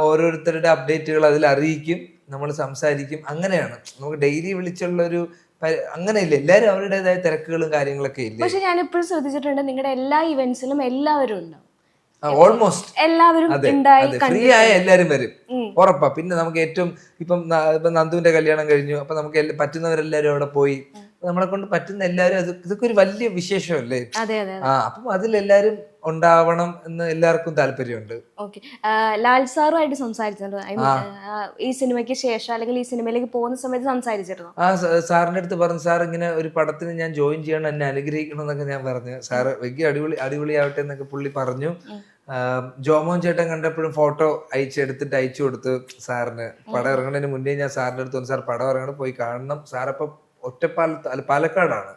S1: ഓരോരുത്തരുടെ അപ്ഡേറ്റുകൾ അതിൽ അറിയിക്കും, നമ്മൾ സംസാരിക്കും. അങ്ങനെയാണ് നമുക്ക് ഡെയിലി വിളിച്ചുള്ള ഒരു അങ്ങനെയില്ല. എല്ലാരും അവരുടേതായ തിരക്കുകളും കാര്യങ്ങളൊക്കെ ഇല്ല.
S5: പക്ഷെ ഞാൻ ഇപ്പോഴും ശ്രദ്ധിച്ചിട്ടുണ്ട്, നിങ്ങളുടെ എല്ലാ ഇവന്റ്സിലും എല്ലാവരും ഉണ്ടാവും.
S1: ഓൾമോസ്റ്റ്
S5: എല്ലാവരും
S1: ഫ്രീ ആയ എല്ലാരും വരും, ഉറപ്പാ. പിന്നെ നമുക്ക് ഏറ്റവും ഇപ്പം നന്ദുവിന്റെ കല്യാണം കഴിഞ്ഞു. അപ്പൊ നമുക്ക് പറ്റുന്നവരെല്ലാരും അവിടെ പോയി. നമ്മളെ കൊണ്ട് പറ്റുന്ന എല്ലാരും, ഇതൊക്കെ ഒരു വലിയ വിശേഷമല്ലേ. അപ്പം അതിലെല്ലാരും ഉണ്ടാവണം എന്ന് എല്ലാവർക്കും താല്പര്യമുണ്ട്.
S5: ഓക്കെ, ലാൽ സാറുമായിട്ട് സംസാരിച്ചിട്ടുണ്ടോ? ഈ സിനിമയ്ക്ക് ശേഷം അല്ലെങ്കിൽ ഈ സിനിമയിലേക്ക് പോകുന്ന സമയത്ത് സംസാരിച്ചിരുന്നു?
S1: സാറിന്റെ അടുത്ത് പറഞ്ഞു, സാർ ഇങ്ങനെ ഒരു പടത്തിന് ഞാൻ ജോയിൻ ചെയ്യണം, എന്നെ അനുഗ്രഹിക്കണം എന്നൊക്കെ ഞാൻ പറഞ്ഞു. സാറ് വലിയ അടിപൊളിയാവട്ടെ എന്നൊക്കെ പുള്ളി പറഞ്ഞു. ജോമോൻ ചേട്ടൻ കണ്ടപ്പോഴും ഫോട്ടോ അയച്ചെടുത്തിട്ട് അയച്ചു കൊടുത്തു സാറിന്. പടം ഇറങ്ങുന്നതിന് മുന്നേ ഞാൻ സാറിന്റെ അടുത്ത് വന്നു, സാർ പടം ഇറങ്ങണം, പോയി കാണണം. സാറപ്പം പാലക്കാടാണ്.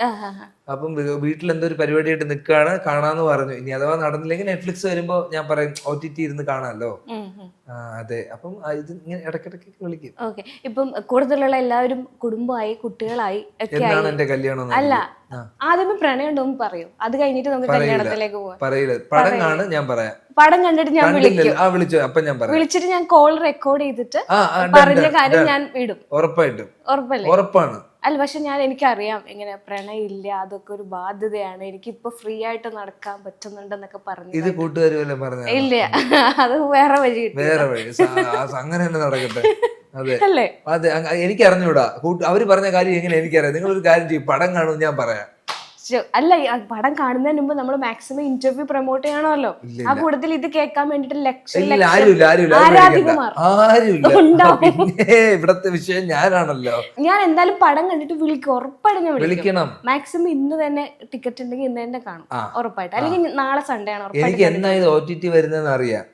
S1: അപ്പം വീട്ടിൽ എന്തോ ഒരു പരിപാടിയായിട്ട് നിൽക്കുകയാണ്, കാണാന്ന് പറഞ്ഞു. ഇനി അഥവാ നടന്നില്ലെങ്കിൽ നെറ്റ്ഫ്ലിക്സ് വരുമ്പോ ഞാൻ പറയും OTT ഇരുന്ന് കാണാമല്ലോ. അതെ, അപ്പം ഇത് ഇങ്ങനെ ഇടയ്ക്കിടയ്ക്ക് വിളിക്കും.
S5: ഓക്കെ, ഇപ്പം കൂടുതലുള്ള എല്ലാവരും കുടുംബമായി, കുട്ടികളായി.
S1: എന്താണ് എന്റെ കല്യാണം?
S5: അല്ല, ആദ്യമേ പ്രണയം ഉണ്ടോ പറയൂ, അത് കഴിഞ്ഞിട്ട് നമുക്ക് കല്യാണത്തിലേക്ക് പോവാം.
S1: പറയില്ല, പടം കാണും, ഞാൻ പറയാം.
S5: പടം കണ്ടിട്ട് ഞാൻ
S1: വിളിച്ചു, അപ്പൊ ഞാൻ പറയാം.
S5: വിളിച്ചിട്ട് ഞാൻ കോൾ റെക്കോർഡ് ചെയ്തിട്ട് പറഞ്ഞ കാര്യം ഞാൻ വിടും.
S1: ഉറപ്പായിട്ടും.
S5: ഉറപ്പല്ലേ?
S1: ഉറപ്പാണ്.
S5: അല്ല, പക്ഷെ എനിക്കറിയാം എങ്ങനെ പ്രണയം ഇല്ല, അതൊക്കെ ഒരു ബാധ്യതയാണ്, എനിക്കിപ്പോ ഫ്രീ ആയിട്ട് നടക്കാൻ പറ്റുന്നുണ്ടെന്നൊക്കെ പറഞ്ഞു.
S1: ഇത് കൂട്ടുകാരും പറഞ്ഞു
S5: ഇല്ല, അത് വേറെ വഴി,
S1: വേറെ വഴി. അങ്ങനെ തന്നെ നടക്കട്ടെ. അതെ
S5: അല്ലേ?
S1: അതെ, എനിക്ക് അറിഞ്ഞൂടാ. അവര് പറഞ്ഞ കാര്യം എങ്ങനെ എനിക്കറിയാം. നിങ്ങളൊരു കാര്യം ചെയ്യും, പടം കാണും, ഞാൻ പറയാം.
S5: അല്ല, പടം കാണുന്നതിന് മുമ്പ് നമ്മൾ മാക്സിമം ഇന്റർവ്യൂ പ്രൊമോട്ട് ചെയ്യണമല്ലോ. ആ കൂട്ടത്തിൽ ഇത് കേൾക്കാൻ വേണ്ടിട്ട്
S1: ഇവിടത്തെ വിഷയം ഞാനാണല്ലോ.
S5: ഞാൻ എന്തായാലും പടം കണ്ടിട്ട് വിളിക്കും, ഉറപ്പായിട്ട് ഞാൻ വിളിക്കണം. മാക്സിമം ഇന്ന് തന്നെ ടിക്കറ്റ് ഉണ്ടെങ്കിൽ ഇന്ന് തന്നെ കാണും, ഉറപ്പായിട്ട്. അല്ലെങ്കിൽ നാളെ സൺഡേ ആണ്.
S1: എനിക്ക് എന്നാ ഇത് OTT വരുന്നതെന്ന് അറിയാം.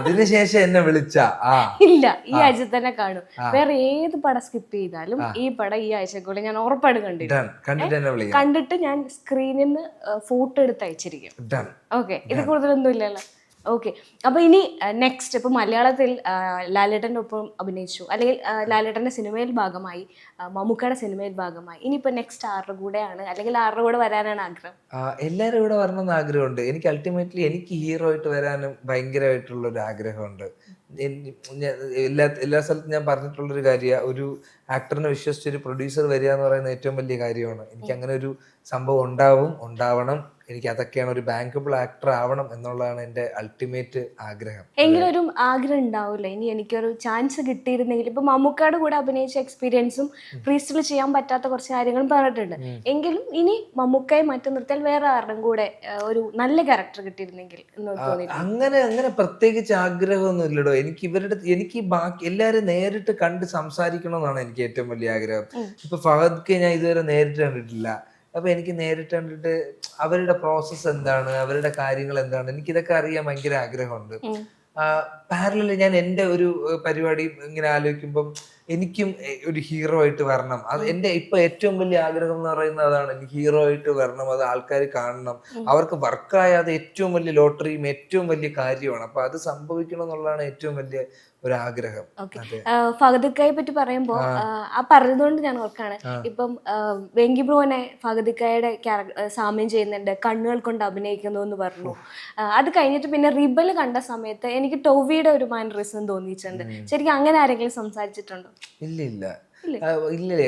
S1: അതിനുശേഷം എന്നെ വിളിച്ച
S5: ഇല്ല, ഈ ആഴ്ച തന്നെ കാണും. വേറെ ഏത് പടം സ്കിപ്പ് ചെയ്താലും ഈ പടം ഈ ആഴ്ചക്കുള്ളിൽ ഞാൻ ഉറപ്പായിട്ട് കണ്ടിട്ട് ഞാൻ സ്ക്രീനിൽ നിന്ന് ഫോട്ടോ എടുത്ത് അയച്ചിരിക്കും. ഓക്കെ, ഇത് കൂടുതലൊന്നും ഇല്ലല്ലോ. ഓക്കെ, അപ്പൊ ഇനി നെക്സ്റ്റ് ഇപ്പൊ മലയാളത്തിൽ ലാലേട്ടൻ്റെ ഒപ്പം അഭിനയിച്ചു, അല്ലെങ്കിൽ ലാലേട്ടൻ്റെ സിനിമയിൽ ഭാഗമായി, മമ്മൂക്കയുടെ സിനിമയിൽ ഭാഗമായി. ഇനിയിപ്പോ നെക്സ്റ്റ് ആരുടെ കൂടെയാണ്, അല്ലെങ്കിൽ ആരുടെ കൂടെ വരാനാണ് ആഗ്രഹം?
S1: എല്ലാവരും കൂടെ വരണമെന്ന് ആഗ്രഹമുണ്ട് എനിക്ക്. അൾട്ടിമേറ്റ്ലി എനിക്ക് ഹീറോ ആയിട്ട് വരാനും ഭയങ്കരമായിട്ടുള്ള ഒരു ആഗ്രഹമുണ്ട്. എല്ലാ സ്ഥലത്തും ഞാൻ പറഞ്ഞിട്ടുള്ളൊരു കാര്യമാണ്, ഒരു ആക്ടറിനെ വിശ്വസിച്ചൊരു പ്രൊഡ്യൂസർ വരിക എന്ന് പറയുന്ന ഏറ്റവും വലിയ കാര്യമാണ്. എനിക്ക് അങ്ങനെ ഒരു സംഭവം ഉണ്ടാവണം. എനിക്ക് അതൊക്കെയാണ്, ഒരു ബാങ്കബിൾ ആക്ടർ ആവണം എന്നുള്ളതാണ് എൻ്റെ അൾട്ടിമേറ്റ് ആഗ്രഹം.
S5: എങ്കിലും ഒരു ആഗ്രഹം ഉണ്ടാവില്ല, ഇനി എനിക്കൊരു ചാൻസ് കിട്ടിയിരുന്നെങ്കിൽ. ഇപ്പൊ മമ്മൂക്കയുടെ കൂടെ അഭിനയിച്ച എക്സ്പീരിയൻസും പ്രീസ്റ്റിൽ ചെയ്യാൻ പറ്റാത്ത കുറച്ച് കാര്യങ്ങളും പറഞ്ഞിട്ടുണ്ട്. എങ്കിലും ഇനി മമ്മൂക്കയെ മാറ്റി നിർത്തിയാൽ വേറെ ആരുടെയും കൂടെ ഒരു നല്ല ക്യാരക്ടർ കിട്ടിയിരുന്നെങ്കിൽ എന്ന് തോന്നിയിട്ടുണ്ട്.
S1: അങ്ങനെ പ്രത്യേകിച്ച് ആഗ്രഹമൊന്നും ഇല്ലടോ. എനിക്ക് ബാക്കി എല്ലാവരും നേരിട്ട് കണ്ട് സംസാരിക്കണമെന്നാണ് എനിക്ക് ഏറ്റവും വലിയ ആഗ്രഹം. ഇപ്പൊ ഫഹദ്ക്ക് ഞാൻ ഇതുവരെ നേരിട്ട് കണ്ടിട്ടില്ല. അപ്പൊ എനിക്ക് നേരിട്ട് കണ്ടിട്ട് അവരുടെ പ്രോസസ്സ് എന്താണ്, അവരുടെ കാര്യങ്ങൾ എന്താണ്, എനിക്കിതൊക്കെ അറിയാൻ ഭയങ്കര ആഗ്രഹമുണ്ട്. പാരലൽ ഞാൻ എൻ്റെ ഒരു പരിപാടി ഇങ്ങനെ ആലോചിക്കുമ്പം എനിക്കും ഒരു ഹീറോ ആയിട്ട് വരണം. അത് എൻ്റെ ഇപ്പൊ ഏറ്റവും വലിയ ആഗ്രഹം എന്ന് പറയുന്നത് അതാണ്. എനിക്ക് ഹീറോ ആയിട്ട് വരണം, അത് ആൾക്കാർ കാണണം, അവർക്ക് വർക്കായ അത് ഏറ്റവും വലിയ ലോട്ടറിയും ഏറ്റവും വലിയ കാര്യമാണ്. അപ്പൊ അത് സംഭവിക്കണം എന്നുള്ളതാണ് ഏറ്റവും വലിയ ഒരു ആഗ്രഹം.
S5: ഫഹദ്ക്കയെ പറ്റി പറയുമ്പോ ആ പറഞ്ഞതുകൊണ്ട് ഞാൻ ഓർക്കാണ്, ഇപ്പം വെങ്കി ബ്രോനെ ഫഹദ്ക്കയുടെ സാമ്യം ചെയ്യുന്നുണ്ട്, കണ്ണുകൾ കൊണ്ട് അഭിനയിക്കുന്നു എന്ന് പറഞ്ഞു. അത് കഴിഞ്ഞിട്ട് പിന്നെ റിബൽ കണ്ട സമയത്ത് എനിക്ക് ടോവിയുടെ ഒരു മാനറിസം തോന്നിയിട്ടുണ്ട്. ശരിക്കും അങ്ങനെ ആരെങ്കിലും സംസാരിച്ചിട്ടുണ്ടോ?
S1: ഇല്ല,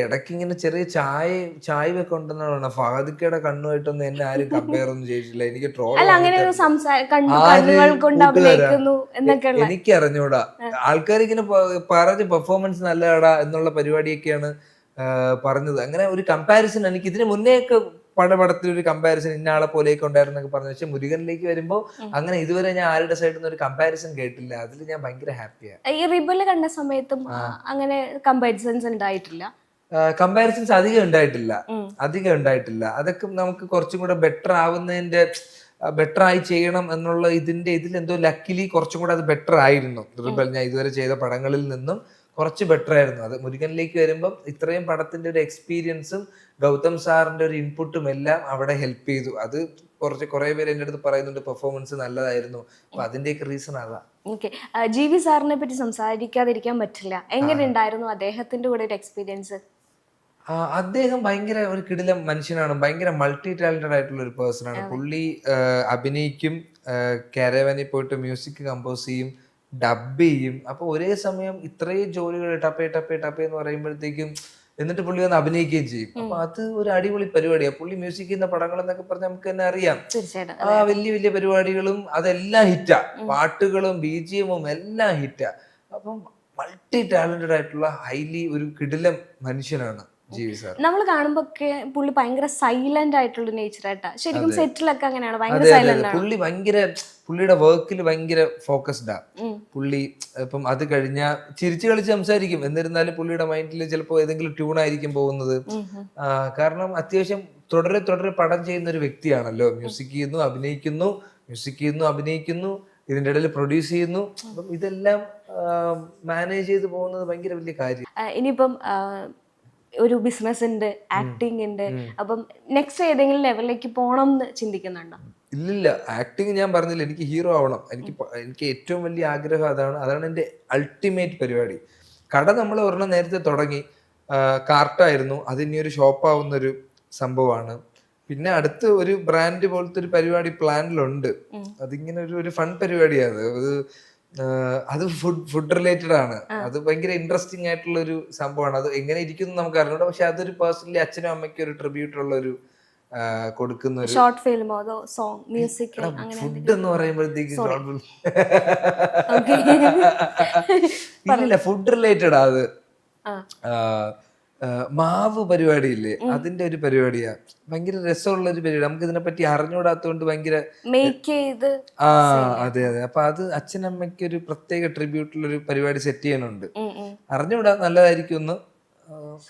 S1: ഇടയ്ക്ക് ഇങ്ങനെ ചെറിയ ചായ ഒക്കെ ഉണ്ടെന്നാണ്. ഫഹദ്ക്കയുടെ കണ്ണുമായിട്ടൊന്നും എന്നെ ആരും കമ്പയർ ഒന്നും ചെയ്തിട്ടില്ല. എനിക്ക് എനിക്ക് അറിഞ്ഞൂടാ. ആൾക്കാർ ഇങ്ങനെ പറഞ്ഞ് പെർഫോമൻസ് നല്ലതാടാ എന്നുള്ള പരിപാടിയൊക്കെയാണ് പറഞ്ഞത്. അങ്ങനെ ഒരു കമ്പാരിസൺ എനിക്ക് ഇതിന് മുന്നേ ഒക്കെ പടത്തിൽ ഒരു കമ്പാരിസൺ ഇന്ന ആളെ പോലെയൊക്കെ ഉണ്ടായിരുന്നൊക്കെ പറഞ്ഞു. പക്ഷെ മുരുകനിലേക്ക് വരുമ്പോ അങ്ങനെ ഇതുവരെ ഞാൻ ആരുടെ സൈഡിൽ നിന്ന് ഒരു കമ്പാരിസൺ കേട്ടില്ല. അതിൽ ഞാൻ ഭയങ്കര ഹാപ്പിയാണ്.
S5: ഈ റിബല് കണ്ട സമയത്തും അങ്ങനെ കമ്പാരിസൺസ് ഉണ്ടായിട്ടില്ല.
S1: കമ്പാരിസൺസ് അധികം ഉണ്ടായിട്ടില്ല. അതൊക്കെ നമുക്ക് കുറച്ചും കൂടെ ബെറ്റർ ആവുന്നതിന്റെ ബെറ്റർ ആയി ചെയ്യണം എന്നുള്ള ഇതിലെന്തോ ലക്കിലി കുറച്ചും കൂടെ അത് ബെറ്റർ ആയിരുന്നു. റിബൽ ഞാൻ ഇതുവരെ ചെയ്ത പടങ്ങളിൽ നിന്നും കുറച്ച് ബെറ്റർ ആയിരുന്നു. അത് മുരുകനിലേക്ക് വരുമ്പം ഇത്രയും പടത്തിന്റെ ഒരു എക്സ്പീരിയൻസും ഗൗതം സാറിന്റെ ഒരു ഇൻപുട്ടും എല്ലാം അവിടെ ഹെൽപ്പ് ചെയ്തു. അത് കുറെ പേര് എൻ്റെ അടുത്ത് പറയുന്നുണ്ട് പെർഫോമൻസ് നല്ലതായിരുന്നു. അപ്പൊ അതിന്റെയൊക്കെ റീസൺ അതാ.
S5: ഓക്കെ, GB സാറിനെ പറ്റി സംസാരിക്കാതിരിക്കാൻ പറ്റില്ല. എങ്ങനെ ഉണ്ടായിരുന്നു അദ്ദേഹത്തിന്റെ കൂടെ ഒരു എക്സ്പീരിയൻസ്?
S1: അദ്ദേഹം ഭയങ്കര ഒരു കിടിലം മനുഷ്യനാണ്. ഭയങ്കര മൾട്ടി ടാലന്റഡ് ആയിട്ടുള്ള ഒരു പേഴ്സൺ ആണ്. പുള്ളി അഭിനയിക്കും, കാരവാനിൽ പോയിട്ട് മ്യൂസിക് കമ്പോസ് ചെയ്യും, ഡബ് ചെയ്യും. അപ്പൊ ഒരേ സമയം ഇത്രയും ജോലികൾ ടപ്പേ എന്ന് പറയുമ്പോഴത്തേക്കും എന്നിട്ട് പുള്ളി വന്ന് അഭിനയിക്കുകയും ചെയ്യും. അപ്പൊ അത് ഒരു അടിപൊളി പരിപാടിയാണ്. പുള്ളി മ്യൂസിക് ചെയ്യുന്ന പടങ്ങൾ എന്നൊക്കെ പറഞ്ഞാൽ നമുക്ക് തന്നെ അറിയാം. വലിയ വലിയ പരിപാടികളും അതെല്ലാം ഹിറ്റാ. പാട്ടുകളും BGM-ഉം എല്ലാം ഹിറ്റാ. അപ്പം മൾട്ടി ടാലന്റഡ് ആയിട്ടുള്ള ഹൈലി ഒരു കിടിലം മനുഷ്യനാണ് GB സാർ.
S5: നമ്മൾ കാണുമ്പോ പുള്ളി ഭയങ്കര സൈലന്റ് ആയിട്ടുള്ള നേച്ചർ ആയിട്ടാ. ശരിക്കും സെറ്റിലൊക്കെ അങ്ങനെയാണ്, ഭയങ്കര സൈലന്റ് ആണ്
S1: പുള്ളി. പുള്ളിയുടെ വർക്കിൽ ഭയങ്കര ഫോക്കസ്ഡാ പുള്ളി. ഇപ്പം അത് കഴിഞ്ഞാൽ ചിരിച്ചു കളിച്ച് സംസാരിക്കും. എന്നിരുന്നാലും പുള്ളിയുടെ മൈൻഡിൽ ചിലപ്പോൾ ഏതെങ്കിലും ട്യൂൺ ആയിരിക്കും പോകുന്നത്. കാരണം അത്യാവശ്യം തുടരെ പടം ചെയ്യുന്ന ഒരു വ്യക്തിയാണല്ലോ. മ്യൂസിക് ചെയ്യുന്നു, അഭിനയിക്കുന്നു, മ്യൂസിക് ചെയ്യുന്നു, അഭിനയിക്കുന്നു, ഇതിന്റെ ഇടയിൽ പ്രൊഡ്യൂസ് ചെയ്യുന്നു. അപ്പം ഇതെല്ലാം മാനേജ് ചെയ്ത് പോകുന്നത് ഭയങ്കര വലിയ കാര്യം.
S5: ഇനിയിപ്പം ഒരു ബിസിനസ് ഉണ്ട്, ആക്ടിങ് ഉണ്ട്. അപ്പം നെക്സ്റ്റ് ഏതെങ്കിലും ലെവലിലേക്ക് പോകണം എന്ന് ചിന്തിക്കുന്നുണ്ടോ?
S1: ഇല്ലില്ല, ആക്ടിങ് ഞാൻ പറഞ്ഞില്ല, എനിക്ക് ഹീറോ ആവണം. എനിക്ക് ഏറ്റവും വലിയ ആഗ്രഹം അതാണ് എൻ്റെ അൾട്ടിമേറ്റ് പരിപാടി. കട നമ്മൾ ഒരെണ്ണം നേരത്തെ തുടങ്ങി, കാർട്ടായിരുന്നു. അത് ഇനി ഒരു ഷോപ്പാവുന്നൊരു സംഭവമാണ്. പിന്നെ അടുത്ത് ഒരു ബ്രാൻഡ് പോലത്തെ ഒരു പരിപാടി പ്ലാനിലുണ്ട്. അതിങ്ങനെ ഒരു ഫൺ പരിപാടിയാണ് അത് ഫുഡ് റിലേറ്റഡ് ആണ്. അത് ഭയങ്കര ഇൻട്രസ്റ്റിംഗ് ആയിട്ടുള്ള ഒരു സംഭവമാണ്. അത് എങ്ങനെ ഇരിക്കുന്നു നമുക്ക് അറിഞ്ഞൂടാ. പക്ഷെ അതൊരു പേഴ്സണലി അച്ഛനും അമ്മയ്ക്കും ഒരു ട്രിബ്യൂട്ട് ഉള്ള ഒരു കൊടുക്കുന്ന ഒരു
S5: ഷോർട്ട് ഫിലിമോ അതോ സോങ് മ്യൂസിക്
S1: ഫുഡ് എന്ന് പറയുമ്പോഴത്തേക്കും ഇല്ല, ഫുഡ് റിലേറ്റഡ് അത് മാവ് പരിപാടിയില്ലേ, അതിന്റെ ഒരു പരിപാടിയാ. ഭയങ്കര രസമുള്ള ഒരു പരിപാടി. നമുക്ക് ഇതിനെ പറ്റി അറിഞ്ഞുകൂടാത്തോണ്ട് ഭയങ്കര അതെ. അപ്പൊ അത് അച്ഛനമ്മയ്ക്ക് ഒരു പ്രത്യേക ട്രിബ്യൂട്ടുള്ള ഒരു പരിപാടി സെറ്റ് ചെയ്യാനുണ്ട്. അറിഞ്ഞുകൂടാ, നല്ലതായിരിക്കും ഒന്ന്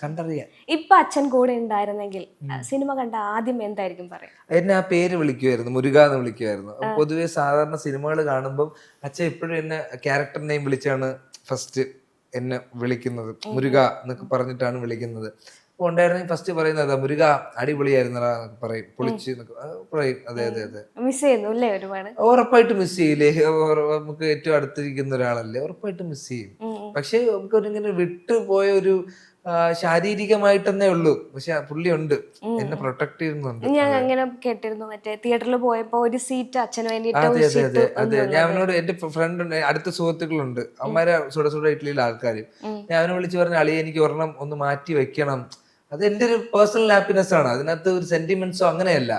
S1: കണ്ടറിയാൻ.
S5: ഇപ്പൊ അച്ഛൻ കൂടെ ഉണ്ടായിരുന്നെങ്കിൽ സിനിമ കണ്ട ആദ്യം എന്തായിരിക്കും പറയാ?
S1: എന്നെ ആ പേര് വിളിക്കുമായിരുന്നു, മുരുക എന്ന് വിളിക്കുമായിരുന്നു. പൊതുവെ സാധാരണ സിനിമകൾ കാണുമ്പോൾ അച്ഛൻ എപ്പോഴും എന്നെ ക്യാരക്ടർ നെയിം വിളിച്ചാണ് ഫസ്റ്റ് എന്നെ വിളിക്കുന്നത്. മുരുക എന്നൊക്കെ പറഞ്ഞിട്ടാണ് വിളിക്കുന്നത്. അപ്പൊ ഉണ്ടായിരുന്നെങ്കിൽ ഫസ്റ്റ് പറയുന്നത് മുരുക അടിപൊളിയായിരുന്നടാ എന്നൊക്കെ പറയും, പൊളിച്ച് പറയും. അതെ.
S5: മിസ് ചെയ്യുന്നു അല്ലേ ഒരുപാട്?
S1: ഉറപ്പായിട്ട് മിസ് ചെയ്യില്ലേ? നമുക്ക് ഏറ്റവും അടുത്തിരിക്കുന്ന ഒരാളല്ലേ, ഉറപ്പായിട്ട് മിസ് ചെയ്യും. പക്ഷെ നമുക്ക് ഇങ്ങനെ വിട്ടുപോയ ഒരു ശാരീരികമായിട്ടെന്നേ ഉള്ളൂ. പക്ഷെ പുള്ളി ഉണ്ട്, എന്നെ പ്രൊട്ടക്ട് ചെയ്യുന്നുണ്ട്.
S5: ഞാൻ അങ്ങനെ കേട്ടിരുന്നു, മറ്റേ തിയേറ്ററിൽ പോയപ്പോ ഒരു സീറ്റ് അച്ഛന് വേണ്ടിട്ട്.
S1: അതെ. ഞാൻ അവനോട്, എന്റെ ഫ്രണ്ട് ഉണ്ട്, അടുത്ത സുഹൃത്തുക്കളുണ്ട്, അമ്മമാരെ സുട ഇഡ്ഡലിയിലെ ആൾക്കാർ. ഞാൻ അവനെ വിളിച്ച് പറഞ്ഞ അളിയെ എനിക്ക് ഒരെണ്ണം ഒന്ന് മാറ്റി വെക്കണം. അത് എന്റെ ഒരു പേഴ്സണൽ ഹാപ്പിനെസ് ആണ്. അതിനകത്ത് ഒരു സെന്റിമെന്റ്സോ അങ്ങനെയല്ല.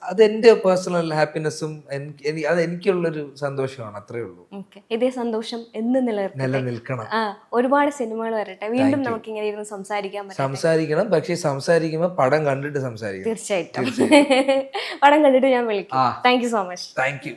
S1: അത് എന്റെ പേഴ്സണൽ ഹാപ്പിനെസ്സും അത് എനിക്കുള്ളൊരു സന്തോഷമാണ്, അത്രേ ഉള്ളൂ.
S5: ഇതേ സന്തോഷം എന്ന് നിലനിൽക്കണം. ഒരുപാട് സിനിമകൾ വരട്ടെ, വീണ്ടും നമുക്ക് ഇങ്ങനെ ഇരുന്ന് സംസാരിക്കണം.
S1: പക്ഷെ സംസാരിക്കുമ്പോൾ പടം കണ്ടിട്ട് സംസാരിക്കണം.
S5: തീർച്ചയായിട്ടും പടം കണ്ടിട്ട് ഞാൻ വിളിക്കാം. Thank you so much.
S1: Thank you.